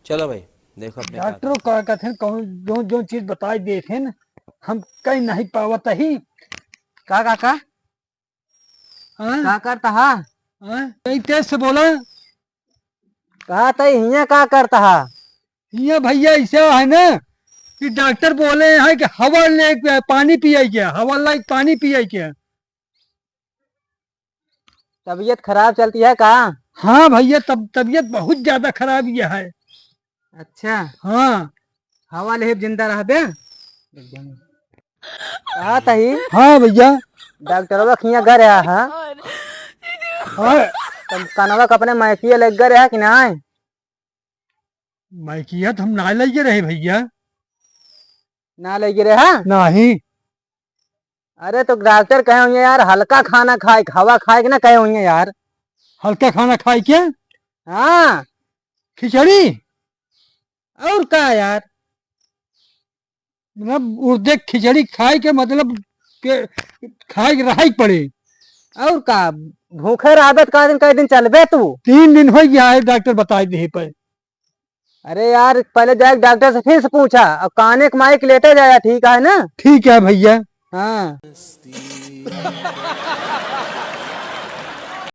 चलो भाई देखो अपने काका। डॉक्टरों का कहते कौन जो जो चीज बताई देते न हम कहीं नहीं पावत ही। का काका हाँ का करता हा हाँ कहीं तेज से बोला। कहा तई हिया का करता हा। ये भैया ऐसा है ना कि डॉक्टर बोले हैं कि हवा ले पानी पिए क्या, हवा लाइक पानी पिए क्या। तबीयत खराब चलती है का। हाँ भैया तब तबीयत बहुत ज्यादा खराब ये है। अच्छा हाँ हवा ले जिंदा रह बे। कहा तही हाँ भैया। डॉक्टर खिया घर है हा। हाँ तब कनवा के अपने मैकिए लग गए है कि नहीं। मैं किया तो हम ना लगे रहे भैया। ना ले गिरे हा। नहीं अरे तो डॉक्टर कहे हुए यार हल्का खाना खाए हवा खाए कि ना कहे हुए यार। हल्का खाना खाए क्या, हाँ खिचड़ी और का यार। मतलब उर्दे खिचड़ी खाए के मतलब के खाए के रहा ही पड़े। और का भूखे रहबत का दिन कई दिन चलबे तू। 3 दिन हो गया है डॉक्टर बताए दे पे। अरे यार पहले जाए डॉक्टर से फिर से पूछा अब काने के माइक लेते जाया ठीक है ना। ठीक है भैया। हाँ